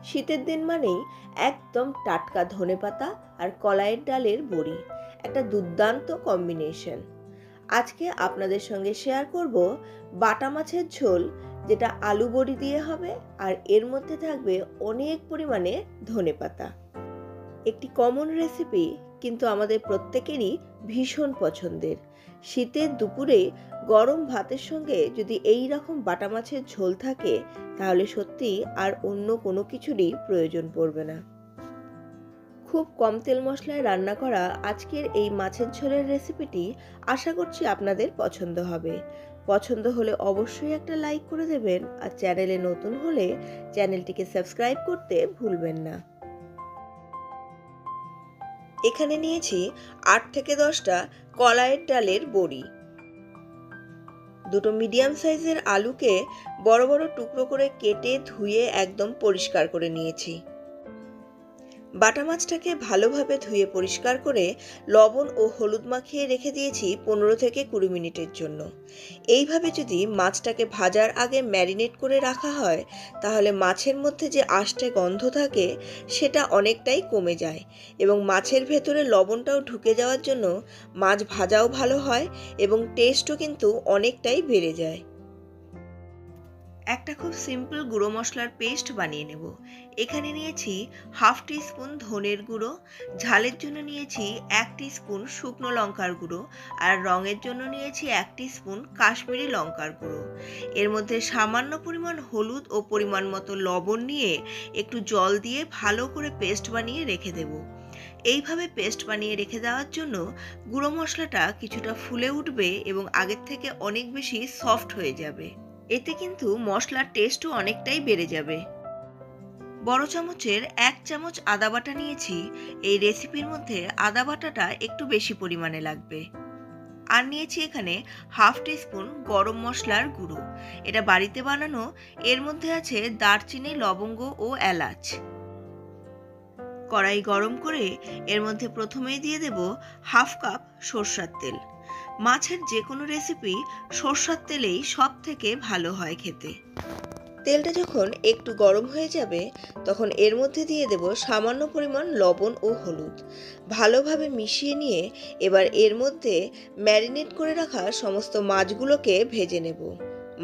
শীতের দিন মানেই একদম টাটকা ধনেপাতা আর কলাইয়ের ডালের বড়ি, একটা দুর্দান্ত কম্বিনেশন। আজকে আপনাদের সঙ্গে শেয়ার করব বাটা মাছের ঝোল, যেটা আলু বড়ি দিয়ে হবে আর এর মধ্যে থাকবে অনেক পরিমাণে ধনেপাতা। একটি কমন রেসিপি, কিন্তু আমাদের প্রত্যেকেরই ভীষণ পছন্দের। শীতের দুপুরে গরম ভাতের সঙ্গে যদি এই রকম বাটা মাছের ঝোল থাকে, তাহলে সত্যি আর অন্য কোনো কিছুরই প্রয়োজন পড়বে না। খুব কম তেল মশলায় রান্না করা আজকের এই মাছের ঝোলের রেসিপিটি আশা করছি আপনাদের পছন্দ হবে। পছন্দ হলে অবশ্যই একটা লাইক করে দেবেন, আর চ্যানেলে নতুন হলে চ্যানেলটিকে সাবস্ক্রাইব করতে ভুলবেন না। এখানে নিয়েছি 8 থেকে 10টা কলাইয়ের ডালের বড়ি। দুটো মিডিয়াম সাইজের আলুকে বড় বড় টুকরো করে কেটে ধুয়ে একদম পরিষ্কার করে নিয়েছি। বাটা মাছটাকে ভালোভাবে ধুয়ে পরিষ্কার করে লবণ ও হলুদ মাখিয়ে রেখে দিয়েছি 15 থেকে 20 মিনিটের জন্য। এইভাবে যদি মাছটাকে ভাজার আগে ম্যারিনেট করে রাখা হয়, তাহলে মাছের মধ্যে যে আষ্টে গন্ধ থাকে সেটা অনেকটাই কমে যায়, এবং মাছের ভেতরে লবণটাও ঢুকে যাওয়ার জন্য মাছ ভাজাও ভালো হয় এবং টেস্টও কিন্তু অনেকটাই বেড়ে যায়। একটা খুব সিম্পল গুঁড়ো মশলার পেস্ট বানিয়ে নেব। এখানে নিয়েছি হাফ টিস্পুন ধনের গুঁড়ো, ঝালের জন্য নিয়েছি 1 টিস্পুন শুকনো লঙ্কার গুঁড়ো, আর রঙের জন্য নিয়েছি 1 টিস্পুন কাশ্মীরি লঙ্কার গুঁড়ো। এর মধ্যে সামান্য পরিমাণ হলুদ ও পরিমাণ মতো লবণ নিয়ে একটু জল দিয়ে ভালো করে পেস্ট বানিয়ে রেখে দেব। এইভাবে পেস্ট বানিয়ে রেখে দেওয়ার জন্য গুঁড়ো মশলাটা কিছুটা ফুলে উঠবে এবং আগের থেকে অনেক বেশি সফট হয়ে যাবে। এতে কিন্তু মশলার টেস্টও অনেকটাই বেড়ে যাবে। বড় চামচের 1 চামচ আদা বাটা নিয়েছি। এই রেসিপির মধ্যে আদা বাটাটা একটু বেশি পরিমাণে লাগবে। আর নিয়েছি এখানে হাফ টিস্পুন গরম মশলার গুঁড়ো। এটা বাড়িতে বানানো। এর মধ্যে আছে দারচিনি, লবঙ্গ ও এলাচ। কড়াই গরম করে এর মধ্যে প্রথমেই দিয়ে দেব হাফ কাপ সরষের তেল। মাছের যে কোনো রেসিপি সরষের তেলেই সব থেকে ভালো হয় খেতে। তেলটা যখন একটু গরম হয়ে যাবে, তখন এর মধ্যে দিয়ে দেব সামান্য পরিমাণ লবণ ও হলুদ। ভালোভাবে মিশিয়ে নিয়ে এবার এর মধ্যে ম্যারিনেট করে রাখা সমস্ত মাছগুলোকে ভেজে নেব।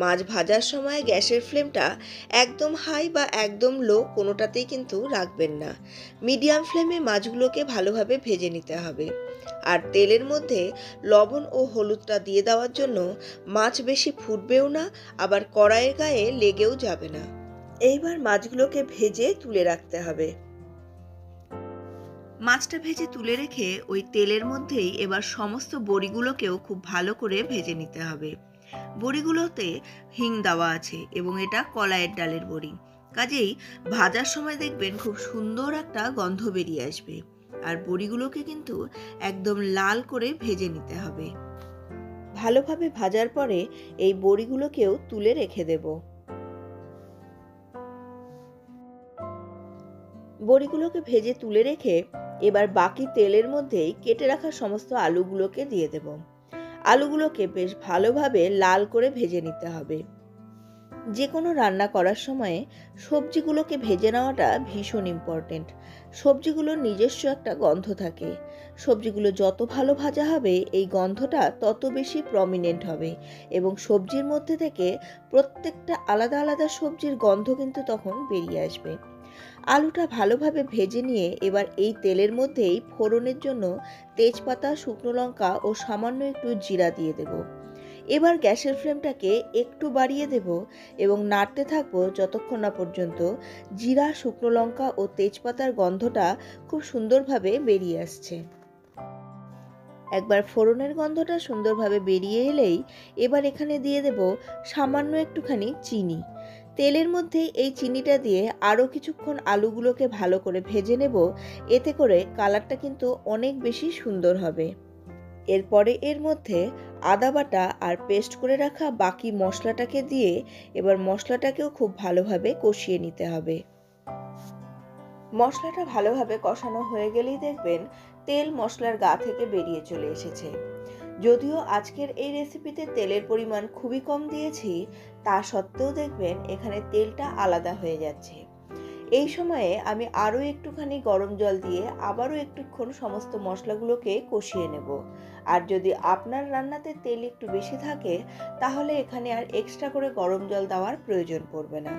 মাছ ভাজার সময় গ্যাসের ফ্লেমটা একদম হাই বা একদম লো কোনোটাতেই কিন্তু রাখবেন না। মিডিয়াম ফ্লেমে মাছগুলোকে ভালোভাবে ভেজে নিতে হবে। আর তেলের মধ্যে লবণ ও হলুদটা দিয়ে দেওয়ার জন্য মাছ বেশি ফুটবেও না, আবার কড়াইয়ের গায়ে লেগেও যাবে না। এইবার মাছগুলোকে ভেজে তুলে রাখতে হবে। মাছটা ভেজে তুলে রেখে ওই তেলের মধ্যেই এবার সমস্ত বড়িগুলোকেও খুব ভালো করে ভেজে নিতে হবে। বড়িগুলোতে হিং দেওয়া আছে এবং এটা কলাইয়ের ডালের বড়ি, কাজেই ভাজার সময় দেখবেন খুব সুন্দর একটা গন্ধ বেরিয়ে আসবে। আর বড়িগুলোকে কিন্তু একদম লাল করে ভেজে নিতে হবে। ভালোভাবে ভাজার পরে এই বড়িগুলোকেও তুলে রেখে দেব। বড়িগুলোকে ভেজে তুলে রেখে এবার বাকি তেলের মধ্যেই কেটে রাখা সমস্ত আলুগুলোকে দিয়ে দেব। আলুগুলোকে বেশ ভালোভাবে লাল করে ভেজে নিতে হবে। যে কোনো রান্না করার সময় সবজিগুলোকে ভেজে নেওয়াটা ভীষণ ইম্পর্টেন্ট। সবজিগুলোর নিজস্ব একটা গন্ধ থাকে। সবজিগুলো যত ভালো ভাজা হবে, এই গন্ধটা তত বেশি প্রমিনেন্ট হবে, এবং সবজির মধ্যে থেকে প্রত্যেকটা আলাদা আলাদা সবজির গন্ধ কিন্তু তখন বেরিয়ে আসবে। আলুটা ভালোভাবে ভেজে নিয়ে এবার এই তেলের মধ্যেই ফোড়নের জন্য তেজপাতা, শুকনো লঙ্কা ও সামান্য একটু জিরা দিয়ে দেব। এবার গ্যাসের ফ্লেমটাকে একটু বাড়িয়ে দেব এবং নাড়তে থাকবো যতক্ষণ না পর্যন্ত জিরা, শুকনো লঙ্কা ও তেজপাতার গন্ধটা খুব সুন্দরভাবে বেরিয়ে আসছে। একবার ফোড়নের গন্ধটা সুন্দরভাবে বেরিয়ে এলেই এবার এখানে দিয়ে দেব সামান্য একটুখানি চিনি। তেলের মধ্যে এই চিনিটা দিয়ে আরও কিছুক্ষণ আলুগুলোকে ভালো করে ভেজে নেব। এতে করে কালারটা কিন্তু অনেক বেশি সুন্দর হবে। এরপরে এর মধ্যে আদা বাটা আর পেস্ট করে রাখা বাকি মশলাটাকে দিয়ে এবার মশলাটাকেও খুব ভালোভাবে কষিয়ে নিতে হবে। মশলাটা ভালোভাবে কষানো হয়ে গেলেই দেখবেন তেল মশলার গা থেকে বেরিয়ে চলে এসেছে। যদিও আজকের এই রেসিপিতে তেলের পরিমাণ খুবই কম দিয়েছি, তা সত্ত্বেও দেখবেন এখানে তেলটা আলাদা হয়ে যাচ্ছে। এই সময়ে আমি আরও একটুখানি গরম জল দিয়ে আবারও একটুক্ষণ সমস্ত মশলাগুলোকে কষিয়ে নেব। আর যদি আপনার রান্নাতে তেল একটু বেশি থাকে তাহলে এখানে আর এক্সট্রা করে গরম জল দেওয়ার প্রয়োজন পড়বে না।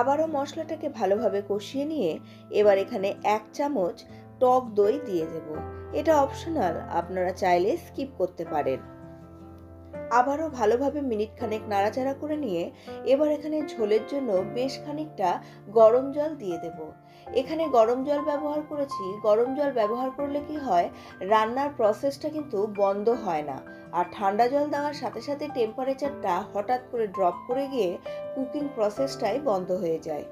আবারও মশলাটাকে ভালোভাবে কষিয়ে নিয়ে এবার এখানে 1 চামচ টক দই দিয়ে দেব। এটা অপশনাল, আপনারা চাইলে স্কিপ করতে পারেন। আবারও ভালোভাবে মিনিট খানেক নাড়াচাড়া করে নিয়ে এবার এখানে ঝোলের জন্য বেশ খানিকটা গরম জল দিয়ে দেব। এখানে গরম জল ব্যবহার করেছি। গরম জল ব্যবহার করলে কি হয়, রান্নার প্রসেসটা কিন্তু বন্ধ হয় না। আর ঠান্ডা জল দেওয়ার সাথে সাথে টেম্পারেচারটা হঠাৎ করে ড্রপ করে গিয়ে কুকিং প্রসেসটাই বন্ধ হয়ে যায়।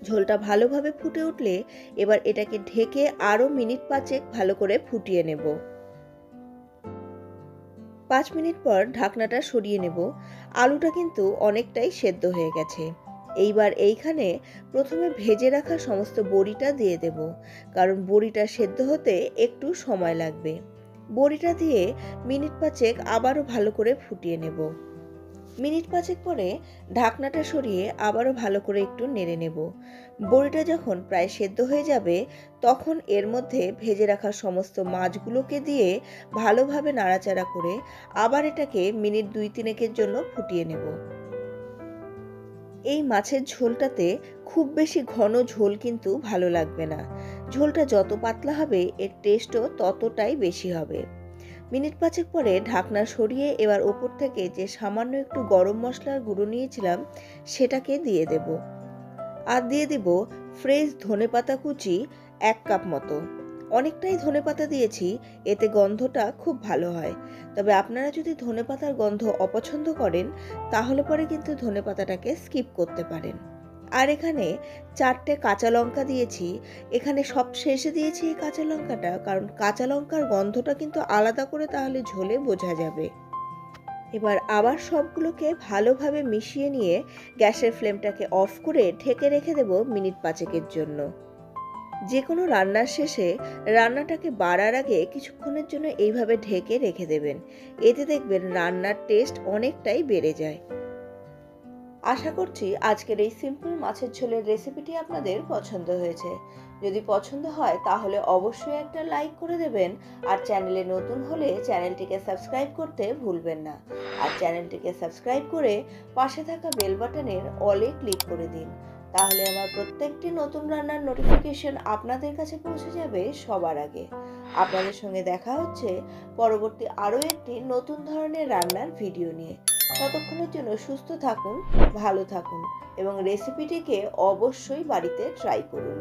ঝোলটা ভালোভাবে ফুটে উঠলে এবার এটাকে ঢেকে আরও মিনিট 5 ভালো করে ফুটিয়ে নেব। 5 মিনিট পর ঢাকনাটা সরিয়ে নেব। আলুটা কিন্তু অনেকটাই সেদ্ধ হয়ে গেছে। এইবার এইখানে প্রথমে ভেজে রাখা সমস্ত বড়িটা দিয়ে দেব, কারণ বড়িটা সেদ্ধ হতে একটু সময় লাগবে। বড়িটা দিয়ে মিনিট 5 আবারও ভালো করে ফুটিয়ে নেব। মিনিট 5 পরে ঢাকনাটা সরিয়ে আবারও ভালো করে একটু নেড়ে নেব। বড়িটা যখন প্রায় সেদ্ধ হয়ে যাবে তখন এর মধ্যে ভেজে রাখা সমস্ত মাছগুলোকে দিয়ে ভালোভাবে নাড়াচাড়া করে আবার এটাকে মিনিট 2-3 জন্য ফুটিয়ে নেব। এই মাছের ঝোলটাতে খুব বেশি ঘন ঝোল কিন্তু ভালো লাগবে না। ঝোলটা যত পাতলা হবে এর টেস্টও ততটাই বেশি হবে। মিনিট 5 পরে ঢাকনা সরিয়ে এবার ওপর থেকে যে সামান্য একটু গরম মশলার গুঁড়ো নিয়েছিলাম সেটাকে দিয়ে দেব। আর দিয়ে দেব ফ্রেশ ধনেপাতা কুচি 1 কাপ মতো। অনেকটাই ধনেপাতা দিয়েছি, এতে গন্ধটা খুব ভালো হয়। তবে আপনারা যদি ধনেপাতার গন্ধ অপছন্দ করেন তাহলে পরে কিন্তু ধনেপাতাটাকে স্কিপ করতে পারেন। আর এখানে 4টে কাঁচা লঙ্কা দিয়েছি। এখানে সব শেষে দিয়েছি এই কাঁচা লঙ্কাটা, কারণ কাঁচা লঙ্কার গন্ধটা কিন্তু আলাদা করে তাহলে ঝোলে বোঝা যাবে। এবার আবার সবগুলোকে ভালোভাবে মিশিয়ে নিয়ে গ্যাসের ফ্লেমটাকে অফ করে ঢেকে রেখে দেব মিনিট 5 জন্য। যে কোনো রান্নার শেষে রান্নাটাকে বাড়ার আগে কিছুক্ষণের জন্য এইভাবে ঢেকে রেখে দেবেন। এতে দেখবেন রান্নার টেস্ট অনেকটাই বেড়ে যায়। আশা করছি আজকের এই সিম্পল মাছের ঝোলের রেসিপিটি আপনাদের পছন্দ হয়েছে। যদি পছন্দ হয় তাহলে অবশ্যই একটা লাইক করে দেবেন। আর চ্যানেলে নতুন হলে চ্যানেলটিকে সাবস্ক্রাইব করতে ভুলবেন না। আর চ্যানেলটিকে সাবস্ক্রাইব করে পাশে থাকা বেল বাটনের অলে ক্লিক করে দিন। তাহলে আমার প্রত্যেকটি নতুন রান্নার নোটিফিকেশন আপনাদের কাছে পৌঁছে যাবে সবার আগে। আপনাদের সঙ্গে দেখা হচ্ছে পরবর্তী আরও একটি নতুন ধরনের রান্নার ভিডিও নিয়ে। ততক্ষণের জন্য সুস্থ থাকুন, ভালো থাকুন এবং রেসিপিটিকে অবশ্যই বাড়িতে ট্রাই করুন।